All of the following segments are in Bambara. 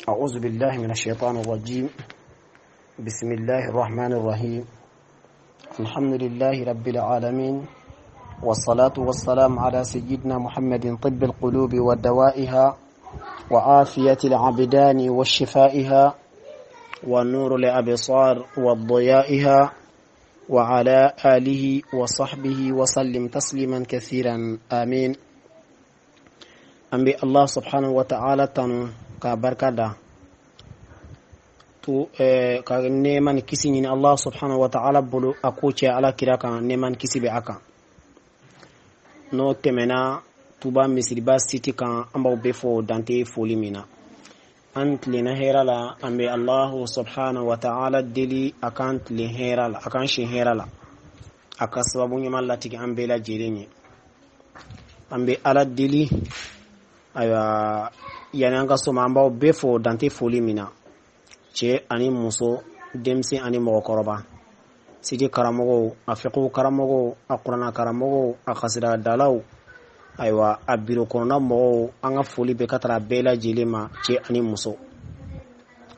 أعوذ بالله من الشيطان الرجيم. بسم الله الرحمن الرحيم. الحمد لله رب العالمين، والصلاة والسلام على سيدنا محمد طب القلوب ودوائها وعافية العبدان وشفائها والنور لأبصار وضيائها وعلى آله وصحبه وسلم تسليما كثيرا آمين. أنبي الله سبحانه وتعالى تنو كبركة tu ka neman kisi ni Allah subhanahu wa ta'ala bulu akuche ala kiraka neman kisi be aka no temena tuba misriba city kan amba befo dante folimina ant lina herala ambe Allah subhanahu wa ta'ala dili akant li herala akan shi herala aka sababu nyama latiki ambe la jelenye ambe ala dili aya yananga soma amba befo dante folimina cɛ ani muso denmisɛn ani mɔgɔkɔrɔba sidi karamɔgɔw a fiqhu karamɔgɔw a kuranna karamɔgɔw a kasira dalaw ayiwa a biro kɔnɔna mɔgɔw an ka foli bɛ ka taara bɛɛ lajɛlen ma cɛ ani muso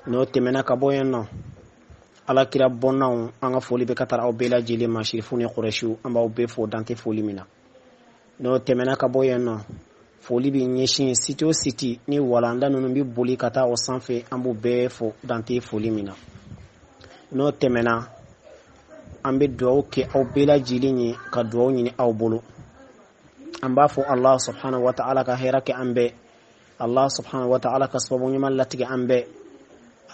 n'o tɛmɛna ka bɔ yen nɔ alakira bɔnnaw an ka foli bɛ ka taara aw bɛɛ lajɛlen ma shirifu ni quraysiw an b'aw bɛɛ fo dante foli min na n'o tɛmɛna ka bɔ yen nɔ foli bi ɲɛsin siti o siti ni walanda ninnu bi boli ka taa o sanfɛ an b'u bɛɛ fo dante foli min na n'o tɛmɛna an bɛ dugawu kɛ aw bɛɛ lajɛlen ye ka dugawu ɲini aw bolo an b'a fɔ Allah subhanahu wa ta'ala ka hɛrɛ kɛ an bɛɛ, Allah subhanahu wa ta'ala ka sababu ɲuman latigɛ an bɛɛ,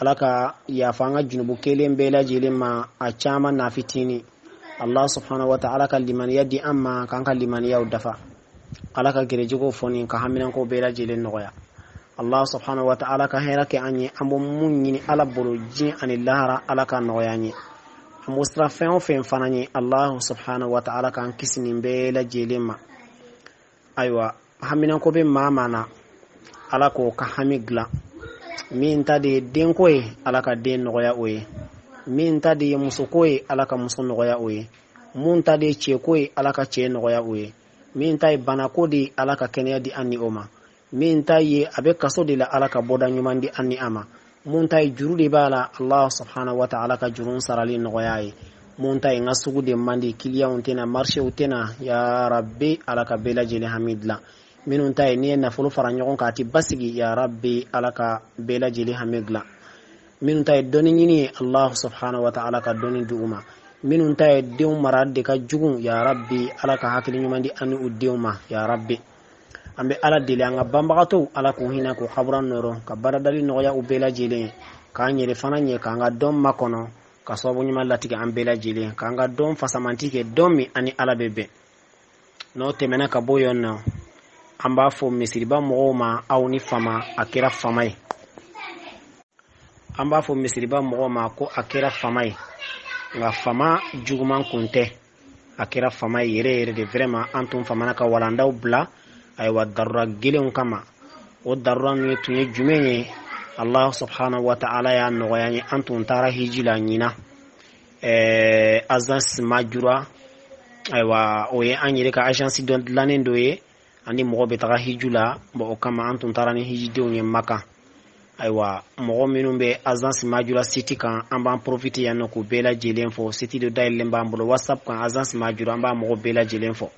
ala ka yafa an ka junubu kelen bɛɛ lajɛlen ma a caman n'a fitini, Allah subhanahu wa ta'ala ka limaniya di an ma k'an ka limaniyaw dafa, ala ka gerejogo foni ka haminanko bɛɛ lajɛlen nɔgɔya. Allah subhanahu wa ta'ala ka hɛrɛ kɛ an ye, an bɛ mun ɲini ala bolo diɲɛ ani lahara ala ka nɔgɔya an ye, an bɛ sira fɛn o fɛn fana ye Allah subhanahu wa ta'ala k'an kisi nin bɛɛ lajɛlen ma. Ayiwa haminanko bɛ maa na ala k'o ka hami dilan, min ta de ye denko ye ala ka den nɔgɔya o ye, min ta de ye musoko ye ala ka muso nɔgɔya o ye, mun ta de ye cɛko ye ala ka cɛ nɔgɔya o ye, min ta ye banako de ala ka kɛnɛya di an ni o ma, min ta ye a bɛ kaso de la ala ka bɔda ɲuman di an ni a ma, mun ta ye juru de b'a la Allah subhanahu wa ta'ala ka juru sarali nɔgɔya ye, mun ta ye n ka sugu de man di kiliyanw tɛna marchew tɛna ya rabbi ala ka bɛɛ lajɛlen hami dilan, minnu ta ye n'i ye nafolo fara ɲɔgɔn kan a ti basigi ya rabbi ala ka bɛɛ lajɛlen hami dilan, minnu ta ye dɔnni ɲini ye Allah subhanahu wa ta'ala ka dɔnni di u ma, minnu ta ye denw mara de ka jugu ya rabbi ala ka hakili ɲuman di an ni u denw ma ya rabbi. An bɛ ala deli an ka banbagatɔw ala k'u hinɛ k'u kabura nɔrɔ ka baradali nɔgɔya u bɛɛ lajɛlen ye, k'an yɛrɛ fana ɲɛ k'an ka dɔn makɔnɔ ka sababu ɲuman latigɛ an bɛɛ lajɛlen, k'an ka dɔn fasamanti kɛ dɔn min ani ala bɛ bɛn. N'o tɛmɛna ka bɔ yen nɔ an b'a fɔ misiriba mɔgɔw ma aw ni fama a kɛra fama ye, an b'a fɔ misiriba mɔgɔw ma ko a kɛra fama ye, nka fama juguman kun tɛ, a kɛra fama ye yɛrɛ yɛrɛ de vraiment an tun famana ka walandaw bila ayiwa darura gelenw kama, o darura ninnu tun ye jumɛn ye Allah subhanahu wa ta'ala y'a nɔgɔya ye, an tun taara hiji la ɲina agence majura ayiwa o ye an yɛrɛ ka agence dɔ dilannen dɔ ye ani mɔgɔ bɛ taga hiju la, bon o kama an tun taara ni hijidenw ye Maka. Ayiwa mɔgɔ minnu bɛ agence majura site kan an b'an profiter yan nɔ k'u bɛɛ lajɛlen fɔ, site dɔ dayɛlɛlen b'an bolo WhatsApp kan agence majura an b'a mɔgɔ bɛɛ lajɛlen fɔ.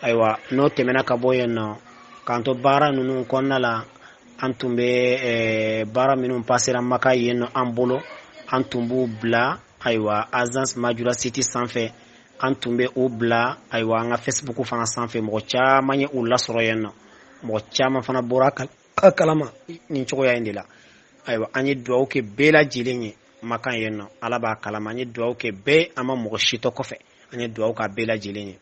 Ayiwa n'o tɛmɛna ka bɔ yen nɔ k'an to baara ninnu kɔnɔna la, an tun bɛ baara minnu passera Maka yen nɔ an bolo, an tun b'u bila ayiwa agence majura site sanfɛ, an tun bɛ u bila ayiwa an ka Facebook fana sanfɛ, mɔgɔ caman ye u lasɔrɔ yen nɔ, mɔgɔ caman fana bɔra a kalama nin cogoya in de la. Ayiwa an ye dugawu kɛ bɛɛ lajɛlen ye Maka yen nɔ, ala b'a kalama, an ye dugawu kɛ bɛɛ, an ma mɔgɔ si tɔ kɔfɛ, an ye dugawu k'a bɛɛ lajɛlen ye.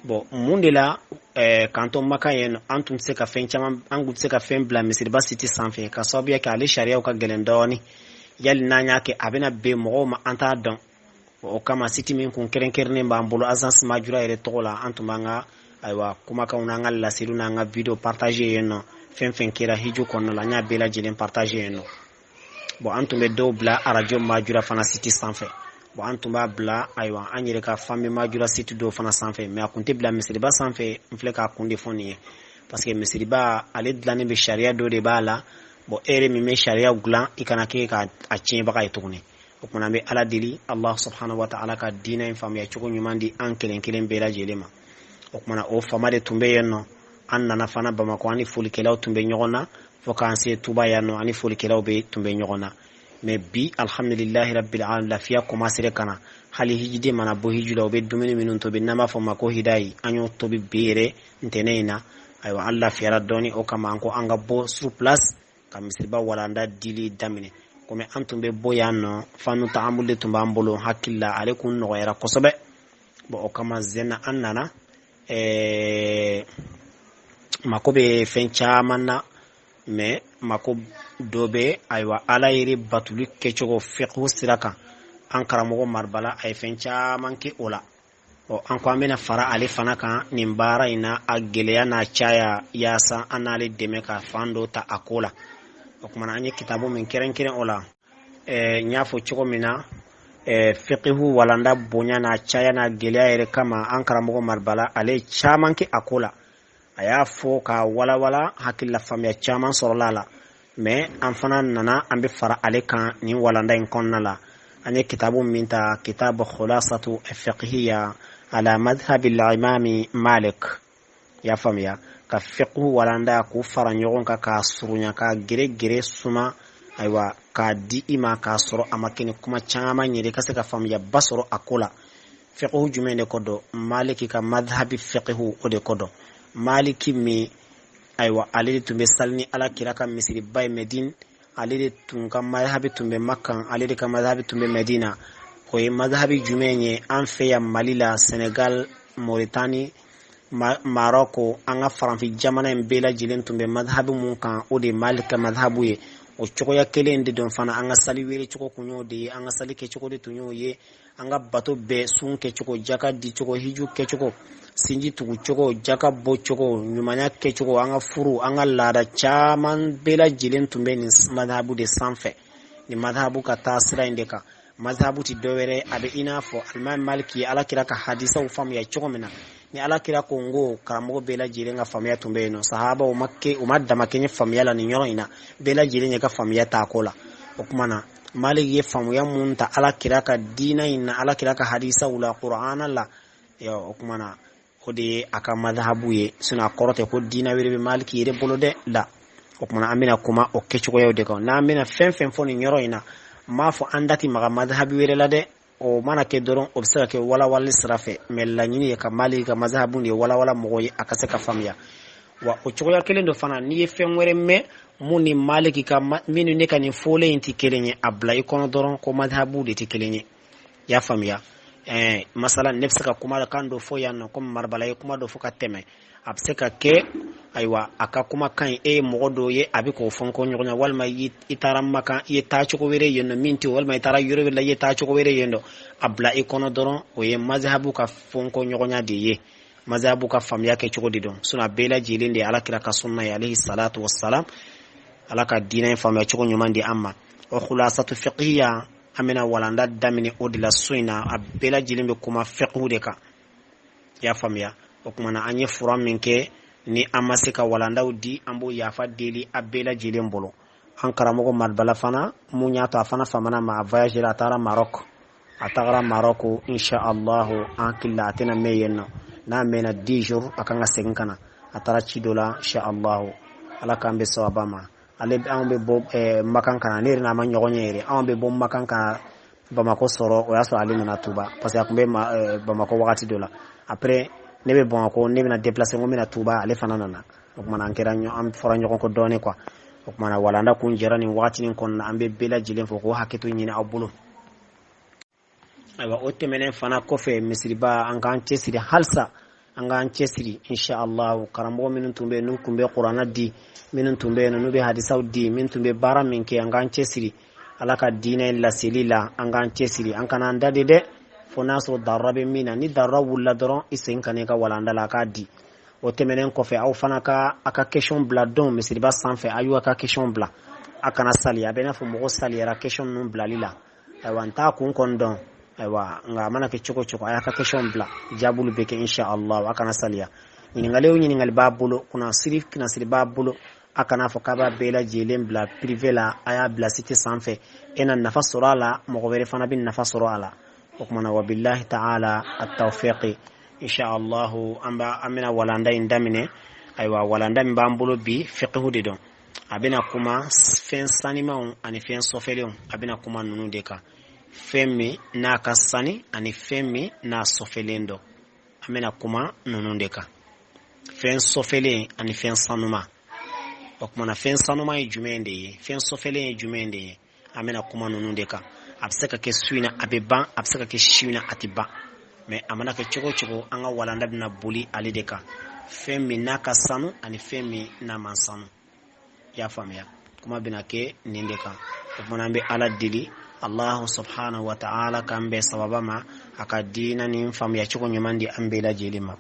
Bon mun de la k'an to Maka yen nɔ an tun tɛ se ka fɛn caman, an tun tɛ se ka fɛn bila misiriba site sanfɛ ka sababuya kɛ ale sariyaw ka gɛlɛn dɔɔni, yali n'an y'a kɛ a bɛna bɛn mɔgɔw ma an t'a dɔn, o kama site min kun kɛrɛnkɛrɛnnen b'an bolo agence majura yɛrɛ tɔgɔ la, an tun b'an ka ayiwa kumakanw n'an ka laseliw n'an ka video partager yen nɔ, fɛn fɛn kɛra hiju kɔnɔna la an y'a bɛɛ lajɛlen partager yen nɔ. Bon an tun bɛ dɔw bila radio majura fana site sanfɛ, bon an tun b'a bila ayiwa an yɛrɛ ka famille majura site dɔw fana sanfɛ, mais a kun tɛ bila misiriba sanfɛ, n filɛ k'a kun de fɔ nin ye parce que misiriba ale dilannen bɛ sariya dɔ de b'a la, bo ere mi me sharia gulan ikana ke ka a cin baka itugune o kuma be ala dili Allah subhanahu wa ta'ala ka dina in fam ya chugo nyumandi an kelen kelen bela jelema o kuma o famade tumbe yenno an nana fana Bamako ani foli kelaw tumbe nyogona fo kan se tuba yanno ani foli kelaw be tumbe nyogona mais bi alhamdulillah rabbil alamin lafiya commencer kana hali hijide mana bo hijula be dumini minun to be nama fo mako hidai anyo to be bere nteneina aywa Allah fiara doni o kama anko anga bo sur place kam misriba walanda dili damine comme antum be boyano fanu ta'amul tumba ambolo hakilla alaikum no era kosobe bo o kama zena annana mako be fencha manna me mako dobe aywa ala yiri batulu kechogo fiqhu siraka an karamogo marbala ay fencha manke ola o an ko amena fara ale fana kan nimbara ina ageleya na chaya yasa anale deme ka fando ta akola o kuma anye kitabu min keren ola nyafo choko mina fiqhu walanda bonya na chaya na geleya ere kama an karamogo marbala ale chamanke akola aya fo ka wala hakilla famya chaman sorolala mais an fana nana an be fara ale kan ni walanda in konnala anye kitabu minta kitabu khulasatu fiqhiyya ala madhhab al-imam Malik ya famya ka fiqhu walanda ku fara nyogon ka surunya ka gere suma aywa ka di ima ka soro amakini kuma chama nyere ka se ka famya basoro akola fiqhu jumene kodo Maliki ka madhhab fiqhu ode kodo Maliki mi aywa alidi tumbe salni ala kiraka misiri bay Medine alidi tunka madhhabi tumbe Makka alidi ka madhhabi tumbe Medina ko e madhhabi jumenye an fe ya Malila Senegal Mauritanie Morocco anga faranfi jamana mbela jilen tumbe madhhabi mun kan o de Malika madhhabu ye o choko ya kele ndi don fana anga sali were choko kunyo de anga sali ke choko de tunyo ye anga bato be sun ke choko jaka di choko hiju ke choko sinji tugu choko jaka bo choko nyumanya ke choko anga furu anga lada chaman bela jilen tumbe ni madhabu de sanfe ni madhabu ka tasira indeka madhabu ti dowere abe inafo alman maliki ala kiraka hadisa ufam ya choko mena ni ala kira kongo karamogo bela jilen ga famya tumbe no sahaba o makke o madda makenye famya la ni nyoro ina bela jilen ga famya ta kola okumana maliki ye famya munta ala kiraka dina ina ala kiraka hadisa ula qur'ana la yo okumana ode aka madhabu ye suna korote ko dina were be maliki yere bolode la okumana amina kuma o kechugo yode ko na amina fen foni nyoro ina mafo andati maga madhabu were la de o mana ke doron obsera ke wala srafe mella nyini ka maliki ka madhabu ni wala mogoy akase ka famya wa o chugo ya kelendo fana ni fen were me muni maliki ka minu ne kan fole inti kelenye abla ikono doron ko madhabu de ti kelenye ya famya masala nefsaka kuma kando fo yanno comme marbala kuma do fo ka teme abseka ke aywa aka kuma kan mogodo ye abiko fonko nyonya walma itaram maka ye tacho ko were yendo minti walma itara yoro la ye tacho ko were yendo abla ikono doron o ye mazhabu ka fonko nyonya de ye mazhabu ka famya ke choko didon suna bela jilinde ala kira ka sunna ya alayhi salatu wassalam ala ka dina famya choko nyumandi amma wa khulasatu fiqhiyya amena walanda damini odila suina abela jilimbe kuma fiqhu de ka ya famya o kuma na anye furam minke ni amasika walanda udi ambo yafa deli abela jilimbolo an karamogo madbala fana munya ta fana famana ma voyage la tara Maroc atagara Maroc insha Allah an killa atena meyeno na mena 10 jours akanga senkana atara chidola insha Allah ala kambe sawabama ale ambe bo makan kana neri na manyo nyere ambe bo makan ka Bamako soro o yaso ali na Tuba parce que akumbe Bamako wakati dola après nebe Bamako nebe na déplacer ngomina Tuba ale fanana na okuma na nkera nyo am fora nyo ko done kwa okuma na walanda kunjera ni wakati ni kon ambe bela jilen foko haketo nyina abulo aywa otemene fana kofe misriba angan chesiri halsa angan chesiri insha Allah karambo minun tumbe nu kumbe qur'ana di minun tumbe no be hadisa di min tumbe bara minke angan chesiri alaka dina illa silila angan chesiri ankana ndade de fonaso darabe mina ni darawu la doron isen kaneka walanda la ka di otemene kofe au fana ka aka question bla don misriba sanfe ayu aka question bla akana sali abena fo mo sali era question non bla lila aywa kun kondon aywa nga mana ke choko aya ka question bla jabulu beke insha Allah akana saliya nyiningale babulu kuna sirif kina sirif babulu akana fo kaba bela jelen bla privé la aya bla cité sanfɛ ena nafa sɔrɔ la mɔgɔ wɛrɛ fana bɛ nafa sɔrɔ a la o kumana wa billahi ta'ala at-tawfiq insha Allah amina walanda in daminɛ aywa walanda min b'an bolo bi fiqhu de don a bɛna kuma fɛn sanimanw ani fɛn sɔfɛlenw a bɛna kuma ninnu de kan fɛn min n'a ka sani ani fɛn min n'a sɔfɛlen don a bɛna kuma ninnu de kan fɛn sɔfɛlen ani fɛn sanuma o kumana fɛn sanuma ye jumɛn de ye fɛn sɔfɛlen ye jumɛn de ye a bɛna kuma ninnu de kan a bɛ se ka kɛ su in na a bɛ ban a bɛ se ka kɛ su in na a tɛ ban mais a mana kɛ cogo cogo an ka walanda bɛna boli ale de kan fɛn min n'a ka sanu ani fɛn min n'a man sanu i y'a faamuya kuma bɛna kɛ nin de kan o kumana an bɛ ala deli Allah subhanahu wa ta'ala k'an bɛn sababa ma a ka diina ni faamuya cogo ɲuman di an bɛɛ lajɛlen ma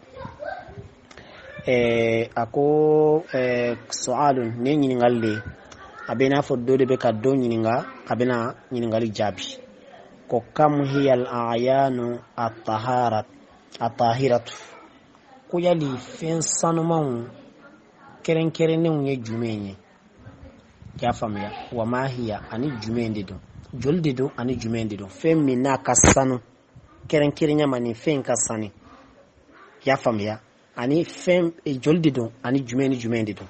a ko su'alun ne ɲininkali de a bɛ n'a fɔ dɔ de bɛ ka dɔ ɲininka a bɛna ɲininkali jaabi ko kam hiya al-a'yanu at-tahiratu ko yali fɛn sanumanw kɛrɛnkɛrɛnnenw ye jumɛn ye y'a faamuya wa ma hiya ani jumɛn de don joli de don ani jumɛn de don fɛn min n'a ka sanu kɛrɛnkɛrɛnya ma ni fɛn ka sani y'a faamuya ani fɛn joli de don ani jumɛn ni jumɛn de don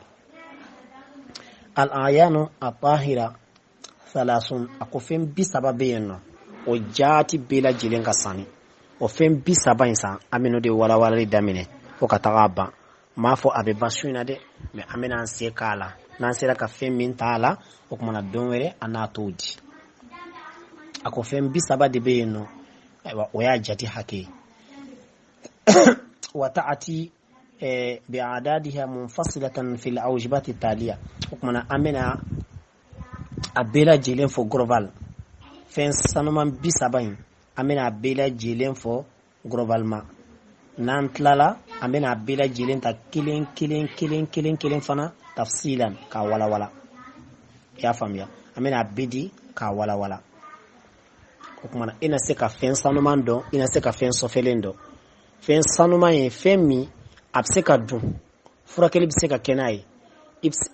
al-a'yanu at-tahira thalathun a ko fɛn 30 bɛ yen nɔ o jaati bɛɛ lajɛlen ka sani o fɛn 30 in san an bɛn'o de walawalali daminɛ fo ka taga ban m'a fɔ a bɛ ban su in na dɛ mais an bɛna an se k'a la n'an sera ka fɛn min t'a la o kumana don wɛrɛ an n'a t'o di a ko fɛn 30 de bɛ yen nɔ ayiwa o y'a jate hakɛ ye wa ta'ati bi'adadiha munfasilatan fil awjibati taliya o kumana an bɛna a bɛɛ lajɛlen fɔ global fɛn sanuman 30 in an bɛna a bɛɛ lajɛlen fɔ globalement n'an tilala an bɛna a bɛɛ lajɛlen ta kelen fana tafsilan k'a walawala i y'a faamuya an bɛna a bɛɛ di k'a walawala o kumana i na se ka fɛn sanuman dɔn i na se ka fɛn sɔfɛlen dɔn fɛn sanuman ye fɛn min a bɛ se ka dun furakɛli bɛ se ka kɛ n'a ye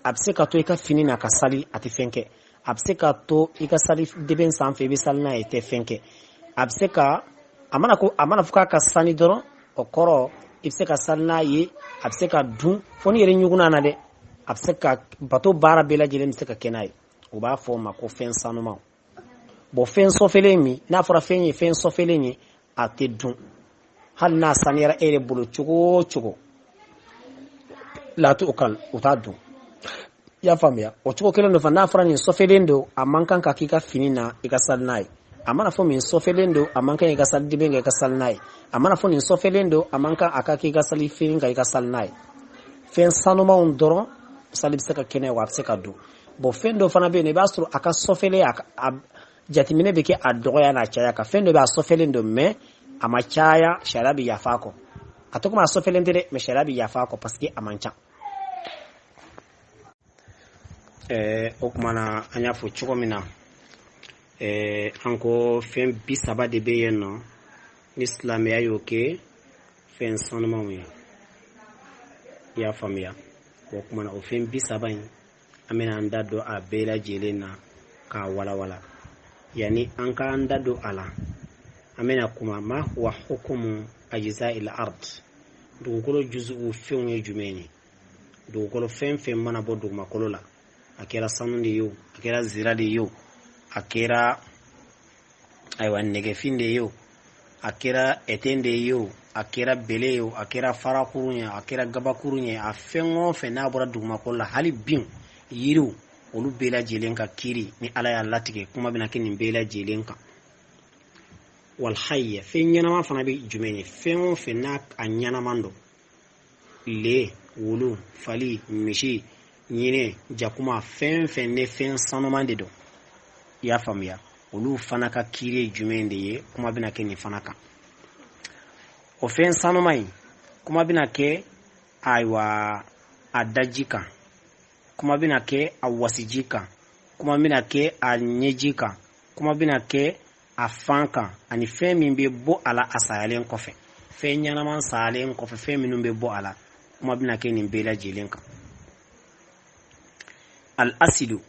a bɛ se ka to i ka fini na ka sali a tɛ fɛn kɛ a bɛ se ka to i ka sali deben sanfɛ i bɛ sali n'a ye tɛ fɛn kɛ a bɛ se ka a mana fɔ k'a ka sani dɔrɔn o kɔrɔ i bɛ se ka sali n'a ye a bɛ se ka dun fo ni yɛrɛ ɲugunna na dɛ a bɛ se ka bato baara bɛɛ lajɛlen bɛ se ka kɛ n'a ye o b'a fɔ o ma ko fɛn sanuman bon fɛn sɔfɛlen min n'a fɔra fɛn ye fɛn sɔfɛlen ye a tɛ dun hali n'a saniyara e yɛrɛ bolo cogo o cogo laatu o t'a dun i y'a faamuya o cogo kelen dɔ fana n'a fɔra nin sɔfɛlen don a man kan ka k'i ka fini na i ka sali n'a ye a mana fɔ min sɔfɛlen don a man kan i ka sali deben kan i ka sali n'a ye a mana fɔ nin sɔfɛlen don a man kan a ka k'i ka sali fini kan i ka sali n'a ye fɛn sanumanw dɔrɔn sali bɛ se ka kɛnɛ wa a bɛ se ka don bon fɛn dɔ fana bɛ yen i b'a sɔrɔ a ka sɔfɛlen a jateminɛ bɛ kɛ a dɔgɔya n'a caya kan fɛn dɔ bɛ a sɔfɛlen don mais a ma caya sariya bɛ yafa a kɔ a tɔgɔ ma a sɔfɛlen tɛ dɛ mais sariya bɛ yafa a kɔ parce que a man ca o kumana an y'a fɔ cogo min na an ko fɛn 30 de bɛ yen nɔ ni silamɛya y'o kɛ fɛn sanumanw ye i y'a faamuya o kumana o fɛn 30 in an bɛna an da don a bɛɛ lajɛlen na k'a walawala yani an k'an da don a la an bɛna kuma ma huwa hukumu ajza'il ard dugukolo juzu'u fɛnw ye jumɛn ye dugukolo fɛn fɛn mana bɔ dugumakolo la a kɛra sanu de ye o a kɛra zira de ye o a kɛra ayiwa nɛgɛfin de ye o a kɛra ɛtɛn de ye o a kɛra bele ye o a kɛra farakurun ye a kɛra gabakurun ye a fɛn o fɛn n'a bɔra dugumakolo la hali bin yiriw olu bɛɛ lajɛlen ka kiiri ni ala y'a latigɛ kuma bɛna kɛ nin bɛɛ lajɛlen kan wal hayya fɛn ɲɛnama fana bɛ jumɛn ye fɛn o fɛn n'a a ɲɛnaman don le wulu fali misi ɲinɛ jakuma fɛn fɛn ne fɛn sanuman de don i y'a faamuya olu fana ka kiiri ye jumɛn de ye kuma bɛna kɛ nin fana kan o fɛn sanuman in kuma bɛna kɛ ayiwa a daji kan kuma bɛna kɛ a wasiji kan kuma bɛna kɛ a ɲɛji kan kuma bɛna kɛ a fan kan ani fɛn min bɛ bɔ a la a sayalen kɔfɛ fɛn ɲɛnaman sayalen kɔfɛ fɛn minnu bɛ bɔ a la kuma bɛna kɛ nin bɛɛ lajɛlen kan الأصل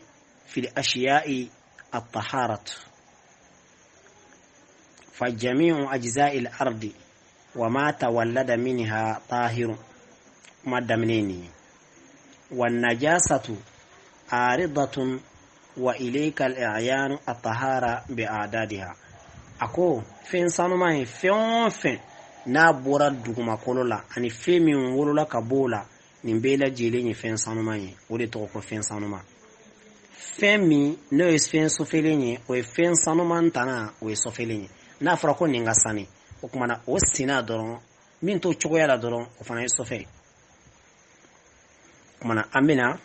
في الأشياء الطهارة فجميع أجزاء الأرض وما تولد منها طاهر مدمنين والنجاسة عارضة وإليك الإعيان الطهارة بأعدادها أكو فين سانوما فين na bora duguma kolola ani femi wolola kabola nimbela jeleni fen sanuma ye o de to ko fen sanuma femi no es fen sofelenye o fen sanuma ntana o es sofelenye na fara ko ninga sani o kuma na o sina doron min to chogo yala doron o fana es sofel kuma na amina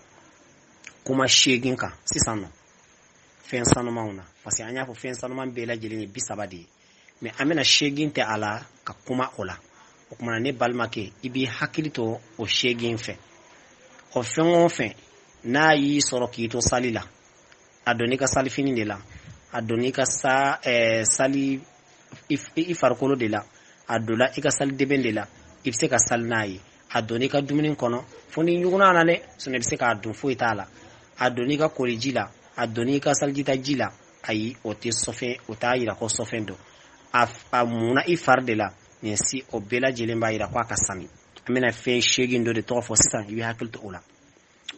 kuma shegin ka sisano fen sanuma una parce anya fo fen sanuma bela jeleni bisabadi mais amena shegin te ala ka kuma ola o kuma ne balmake ibi hakilito o shegin fe o fengo fe na yi soro kito salila adonika salifini de la adonika sa sali ifarkolo de la adola ika sal deben de la ifse ka sal nayi adonika duminin kono foni nyuguna na le so ne bise ka dun fo itala adonika kolijila adonika saljita jila ayi o te sofe o ta yira ko sofendo muna ifar de la ni si o bela jelemba ira kwa kasami amena fen shegin do de to fo sisan ibi hakilto ola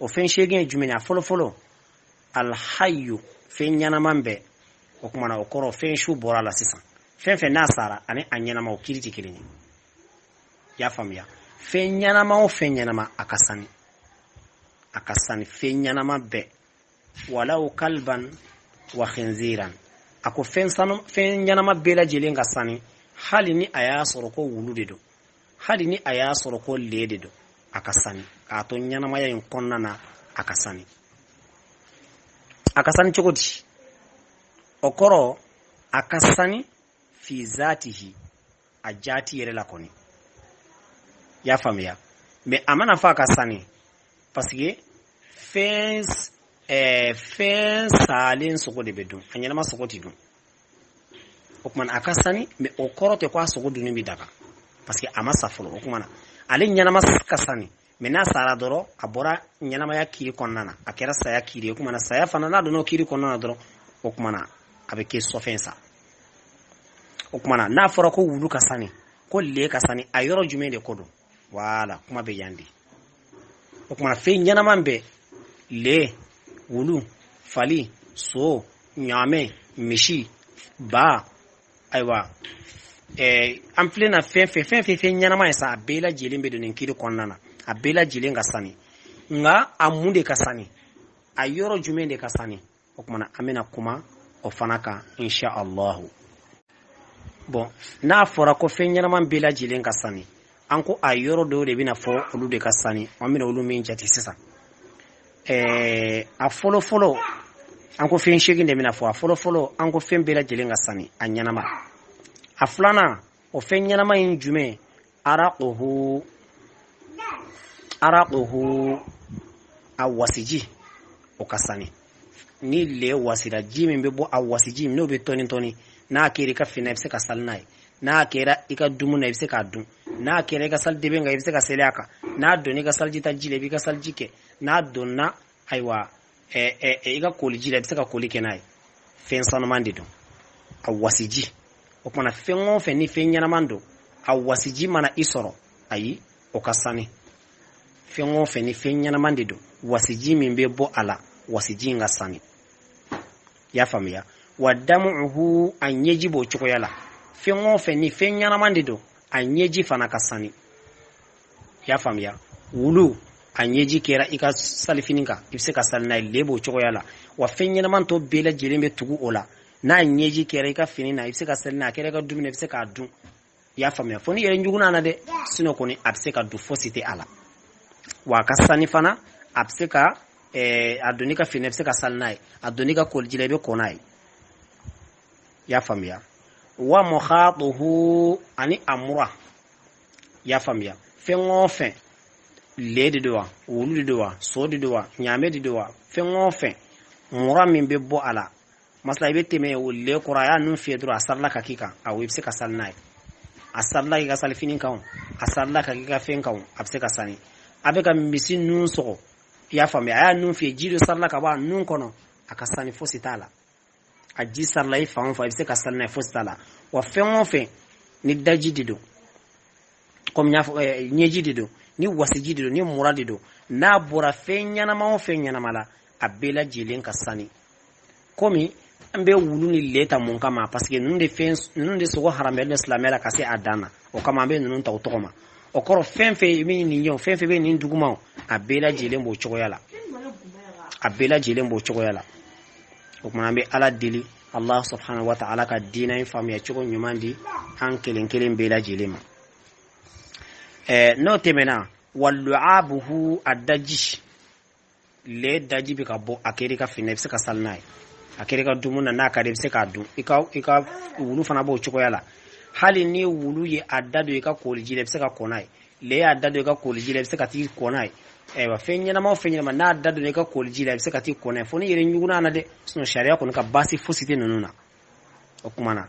o fen shegin jumena folo al hayyu fen nyana mambe o kuma na okoro fen shu borala sisan fen nasara ani anyana ma o kiriti kilini ya famia fen nyana ma o fen nyana ma akasani fen nyana ma be walau kalban wa khinziran ako fen yanama bela jelenga sani hali ni aya soro ko wulu de do hali ni aya soro ko lede do akasani ka to yanama ya konna na akasani chogodi okoro akasani fi zatihi ajati yere la koni ya famia me amana fa akasani parce que fen salin soko de bedun anyana ma soko tidun okman akasani me okoro te kwa soko dunu mi daga parce que amasa folo okman ale nyana ma kasani me na sara doro abora nyana ma ya kiri konnana akera saya kiri okman saya fana na dono kiri konnana doro okman abeke sofensa okman na foro ko wulu kasani ko le kasani ayoro jume de kodo wala kuma be yandi okman fe nyana mambe le wulu fali so nyame mishi ba aiwa amplena fe nyana ma esa abela jelembe do nkiri konnana abela jelenga sani nga amunde kasani ayoro jumende kasani okumana amena kuma ofanaka insha Allah bon na fora ko fe nyana ma bela jelenga sani anko ayoro do de bina fo olu de kasani amina olu min jati sisa a folo anko fen shegin de mina fo a folo anko fen bela jelenga sani anyanama aflana o fen nyanama in jume araquhu awasiji o kasani ni le wasira jimi mbebo awasiji no be toni na akere ka fina ibse ka salnai na akera ika dumu na ibse ka dum na akere ka sal debenga ibse ka selaka na doni ka saljita jile bi ka saljike na donna aiwa ika kolijila ibse ka kolike nai fen sanamandi do awasiji o kana fengo fe ni fenya mando awasiji mana isoro ayi o kasani fengo fe ni fenya mandi do wasiji mimbe bo ala wasiji ngasani ya famia wadamuhu anyeji bo chokoyala fengo fe ni fenya mandi do anyeji fana kasani ya famia wulu anyeji kera ika salifininga ibse ka salna lebo chokoyala wa fenya manto bela jelembe tugu ola na anyeji kera ika finina ibse ka salna kera ka dumina ibse ka dum ya famia foni yere njuguna na de sino koni abse ka du fosite ala wa kasani fana abse ka adonika fina ibse ka salna adonika koljilebe konai ya famia wa mukhatuhu ani amra ya famia fengo fe lede dowa wulu dowa so dowa nyame dowa fengo fe mura min be bo ala masla ibe teme wulle quraya nun fe dura asarla kakika aw ibse ka salnai asarla ka salfinin kaw asarla kakika fen kaw abse ka sani abe ka misi nun so ya faamuya a y'a nun fiyɛ ji dɔ sarila ka bɔ a nun kɔnɔ a ka sani fosi t'a la a ji sarila i fan o fan i bɛ se ka sali n'a ye fosi t'a la wa fɛn o fɛn ni daji de don comme n y'a fɔ ɲɛji de don ni wasiji de don ni mura de don n'a bɔra fɛn ɲɛnama o fɛn ɲɛnama la a bɛɛ lajɛlen ka sani komi an bɛ wulu ni le ta mun kama parce que ninnu de sogo haramuyalen don silamɛya la ka se a dan na o kama an bɛ ninnu ta o tɔgɔ ma o kɔrɔ fɛn fɛn bɛ nin ye o fɛn fɛn bɛ nin duguma a bɛɛ lajɛlen b'o cogoya la a bɛɛ lajɛlen b'o cogoya la o kumana an bɛ ala deli Allah subhanahu wa ta'ala ka diinɛ in faamuya cogo ɲuman di an kelen kelen bɛɛ lajɛlen ma n'o tɛmɛna walu'abuhu a daji le daji bɛ ka bɔ a kɛra i ka fini i bɛ se ka sali n'a ye a kɛra i ka dumuni na n'a ka di i bɛ se k'a dun i ka wulu fana b'o cogoya la hali ni wulu ye a da don i ka koliji la i bɛ se ka kɔ n'a ye le y'a da don i ka koliji la i bɛ se ka t'i kɔ n'a ye ayiwa fɛn ɲɛnama o fɛn ɲɛnama n'a da don i ka koliji la i bɛ se ka t'i kɔ n'a ye fo ni yɛrɛ ɲugunna na dɛ sinon sariya kɔni ka baasi fosi tɛ ninnu na o kuma na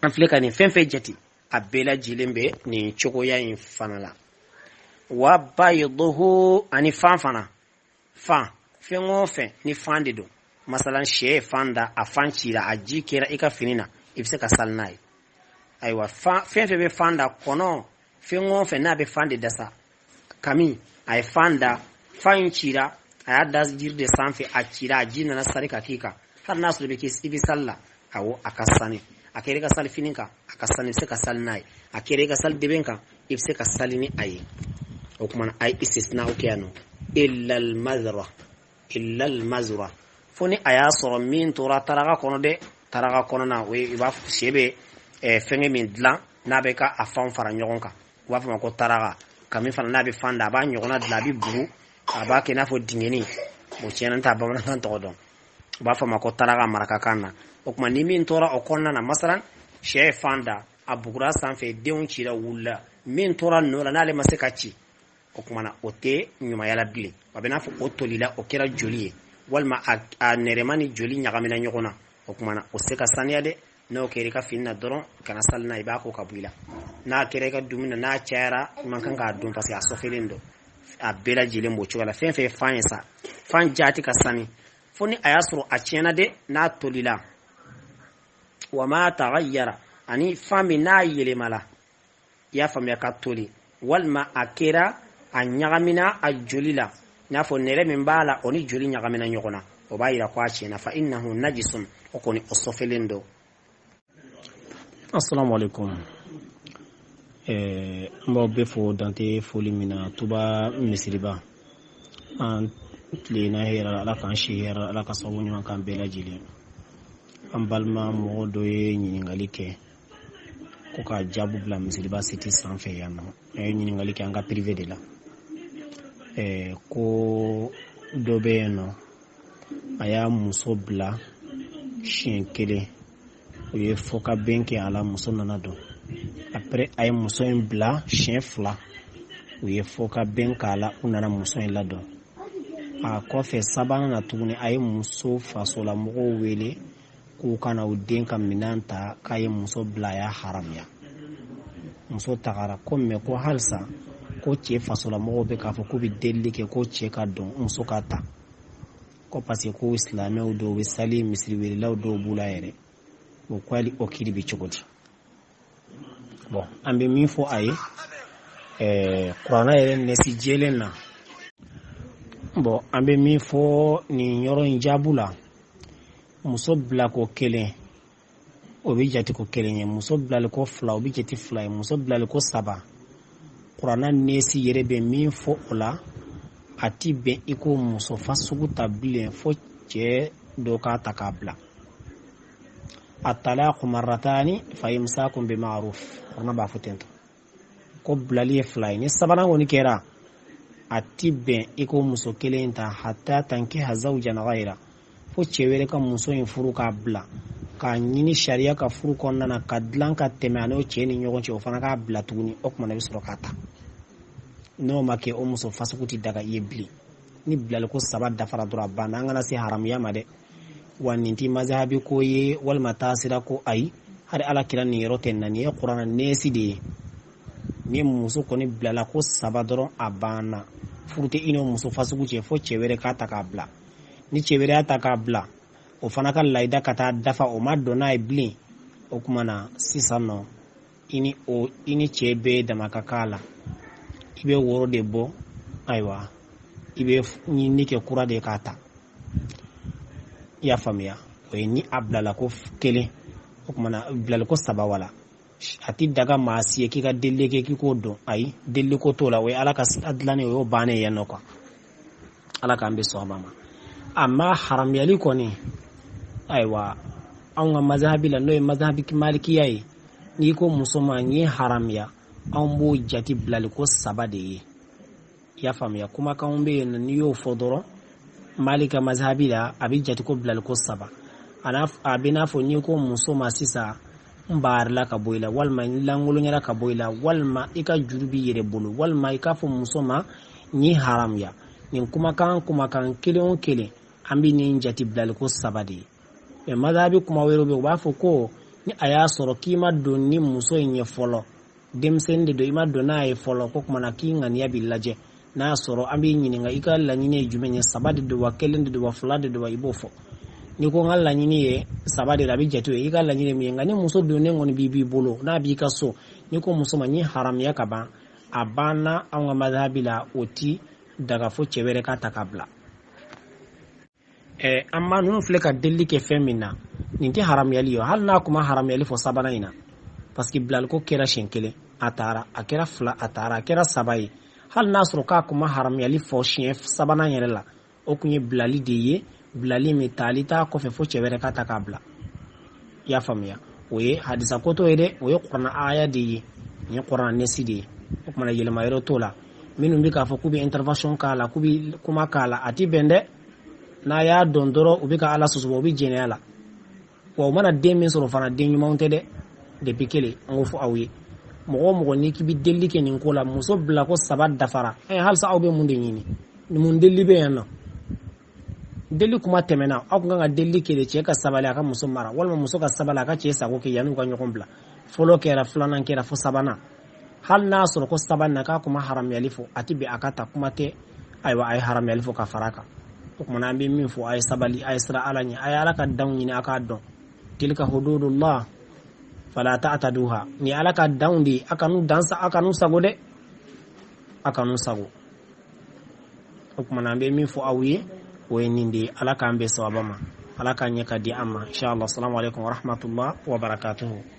an filɛ ka nin fɛn fɛn jate a bɛɛ lajɛlen bɛ nin cogoya in fana la wa bayduhu ani fan fana fan fɛn o fɛn ni fan de don masalan sɛ ye fan da a fan cira a ji kɛra i ka fini na i bɛ se ka sali n'a ye ayiwa fɛn fɛn bɛ fan da kɔnɔ fɛn o fɛn n'a bɛ fan de dasa kami a ye fan da fan in cira a y'a da jiri de sanfɛ a cira a ji nana sari ka k'i kan hali n'a sɔrɔ i bɛ sali la awɔ a ka sani a kɛra i ka sali fini kan a ka sani i bɛ se ka sali n'a ye a kɛra i ka sali deben kan i bɛ se ka sali ni a ye o kumana a ye istisna kɛ yan nɔ illal mazura fo ni a y'a sɔrɔ min tora taraka kɔnɔ dɛ taraka kɔnɔna o ye i b'a fɔ sɛ bɛ fɛngɛ min dilan n'a bɛ ka a fanw fara ɲɔgɔn kan u b'a fɔ ma ko taraka kami fana n'a bɛ fan da a b'a ɲɔgɔnna dilan a bɛ bugu a b'a kɛ i n'a fɔ dingɛni o tiɲɛna n t'a bamanankan tɔgɔ dɔn u b'a fɔ ma ko taraka marakakan na o kuma ni min tora o kɔnɔna na masalan sɛ ye fan da a bugura sanfɛ denw cira wulila min tora nɔ la n'ale ma se ka ci o kumana o tɛ ɲumanya la bilen a bɛ n'a fɔ o tolila o kɛra joli ye walima a nɛrɛma ni joli ɲagamina ɲɔgɔn na o kumana o se ka saniya dɛ n'o kɛra i ka fini na dɔrɔn kana sali n'a i b'a ko ka bɔ i la n'a kɛra i ka dumuni na n'a cayara i man kan k'a dun parce que a sɔfelen don a bɛɛ lajɛlen b'o cogo la fɛn fɛn ye fan ye sa fan jaati ka sani fo ni a y'a sɔrɔ a tiɲɛna dɛ n'a tolila wa ma taghayyara ani fan min n'a yɛlɛma la i y'a faamuya ka toli walima a kɛra a ɲagamina a joli la n'a fɔ nɛrɛ min b'a la o ni joli ɲagamina ɲɔgɔn na o b'a yira ko a tiɲɛna fa innahu najisun o kɔni o sɔfelen don. Assalamu alaikum. N b'aw bɛɛ fo dante foli min na tuba misiriba an tilenna hɛrɛ ala k'an si hɛrɛ ala ka sababu ɲuman k'an bɛɛ lajɛlen an balima mɔgɔ dɔ ye ɲininkali kɛ ko ka jaabu bila misiriba siti sanfɛ yan nɔ a ye ɲininkali kɛ an ka privé de la ko dɔ bɛ yen nɔ a y'a muso bila siɲɛ kelen o ye fo ka bɛn kɛ a la muso nana dɔn après a ye muso in bila siɲɛ fila u ye fo ka bɛn k'a la u nana muso in ladɔn a kɔfɛ sabanan na tuguni a ye muso fasolamɔgɔw wele k'u kana u den ka minɛn ta k'a ye muso bila a y'a haramuya muso tagara ko mɛ ko halisa ko cɛ fasolamɔgɔw bɛ k'a fɔ k'u bɛ delili kɛ ko cɛ ka dɔn muso ka ta ko parce que ko silamɛw dɔw bɛ sali misiriwelelaw dɔw b'u la yɛrɛ o ko hali o kiri bɛ cogo di bon an bɛ min fɔ a ye kuranɛ yɛrɛ nɛsi jɛlen na bon an bɛ min fɔ nin yɔrɔ in jaabu la muso bila ko kelen o bɛ jate ko kelen ye muso bilali ko fila o bɛ jate fila ye muso bilali ko saba kuranɛ nɛsi yɛrɛ bɛ min fɔ o la a ti bɛn i ko muso fasugu ta bilen fo cɛ dɔ k'a ta k'a bila الطلاق مرتان فإمساك بمعروف orna b'a fɔ ten ko bilali ye fila ye ni sabanan kɔni kɛra a ti bɛn i ko muso kelen ta hatta tankiha zawjan ghayra fo cɛ wɛrɛ ka muso in furu k'a bila k'a ɲini sariya ka furu kɔnɔna na ka dilan ka tɛmɛ ani o cɛ ni ɲɔgɔn cɛ o fana k'a bila tuguni o kumana i bɛ sɔrɔ k'a ta n'o ma kɛ o muso fasugu ti daga i ye bilen ni bilali ko saba dafara dɔrɔn a banna an kana se haramuya ma dɛ wa nin ti mazhabi ko ye walima taasira ko ayi hari ala kira nin yɔrɔ tɛ na nin ye kuranɛ nɛɛsi de ye ni muso kɔni bilala ko saba dɔrɔn a banna furute ino muso fasugu cɛ fo cɛ wɛrɛ k'a ta k'a bila ni cɛ wɛrɛ y'a ta k'a bila o fana ka layida ka taa dafa o ma dɔn n'a ye bilen o kuma na sisan nɔ i ni cɛ bɛɛ dama ka k'a la i bɛ woro de bɔ ayiwa i bɛ ɲinini kɛ kura de k'a ta i y'a faamuya o ye ni a bilala ko kelen o kuma na bilali ko saba wala a ti daga maa si ye k'i ka delili kɛ k'i k'o dɔn ayi delili ko t'o la o ye ala ka dilannen o y'o bannen ye nɔ quoi ala k'an bɛ sɔn a ma amma haramuyali kɔni ayiwa anw ka mazhabi la n'o ye mazhabi malikiya ye n'i ko muso ma n ye haramuya anw b'o jate bilali ko saba de ye i y'a faamuya kumakanw bɛ yen n'i y'o fɔ dɔrɔn malika mazhabi la a bɛ jate ko bilali ko saba a bɛ n'a fɔ n'i ko muso ma sisan n baarila ka bɔ i la walima n langolonyara ka bɔ i la walima i ka juru b'i yɛrɛ bolo walima i k'a fɔ muso ma n ye haramuya nin kumakan kelen o kelen an bɛ nin jate bilali ko saba de ye mais mazhabi kuma wɛrɛw bɛ yen u b'a fɔ ko ni a y'a sɔrɔ k'i ma don ni muso in ye fɔlɔ denmisɛnnin de don i ma don n'a ye fɔlɔ ko kumana k'i ŋaniya b'i lajɛ n'a y'a sɔrɔ an b'i ɲininka i ka laɲini ye jumɛn ye saba de don wa kelen de don wa fila de don wa i b'o fɔ ni ko n ka laɲini ye saba de la a bɛ jate i ka laɲini min ye nka ni muso donnen kɔni b'i bolo n'a b'i ka so ni ko muso ma n ye haramuya ka ban a banna anw ka mazhabi la o ti daga fo cɛ wɛrɛ k'a ta k'a bila amma ninnu filɛ ka delili kɛ fɛn min na nin tɛ haramuyali ye hali n'a kuma haramuyali fɔ sabanan in na parce que bilaliko kɛra siɲɛ kelen a taara a kɛra fila a taara a kɛra saba ye hali n'a sɔrɔ k'a kuma haramuyali fɔ siɲɛ sabanan yɛrɛ la o kun ye bilali de ye bilali min taali t'a kɔfɛ fo cɛ wɛrɛ k'a ta k'a bila i y'a faamuya o ye hadisa koto ye dɛ o ye kuranɛ aya de ye nin ye kuranɛ nɛsi de ye o kumana yɛlɛma yɔrɔ t'o la minnu bɛ k'a fɔ k'u bɛ intervention k'a la k'u bɛ kuma k'a la a ti bɛn dɛ n'a y'a dɔn dɔrɔn u bɛ ka ala sɔsɔ u bɛ jɛnɛya la wa u mana den min sɔrɔ fana den ɲumanw tɛ dɛ depuis kelen an k'o fɔ aw ye mɔgɔ o mɔgɔ n'i k'i bɛ delili kɛ nin ko la muso bila ko saba dafara halisa aw bɛ mun de ɲini mun delili bɛ yan nɔ delili kuma tɛmɛna aw kun kan ka delili kɛ de cɛ ka sabali a ka muso mara walima muso ka sabali a ka cɛ sago kɛ yanni u ka ɲɔgɔn bila fɔlɔ kɛra filanan kɛra fo sabanan hali n'a sɔrɔ ko sabanan k'a kuma haramuyali fɔ a ti bɛn a ka ta kuma tɛ ayiwa a ye haramuyali fɔ ka fara a kan o kumana an bɛ min fɔ a ye sabali a ye sira ala ɲɛ a ye ala ka danw ɲini a k'a dɔn tilka hududullah fala ta'taduha ni ala ka danw de a kanu sago dɛ a kanu sago o kumana an bɛ min fɔ aw ye o ye nin de ye ala k'an bɛ sababa ma ala k'an ɲɛ ka di an ma inshallah assalamu alaikum wa rahmatullah wa barakatuhu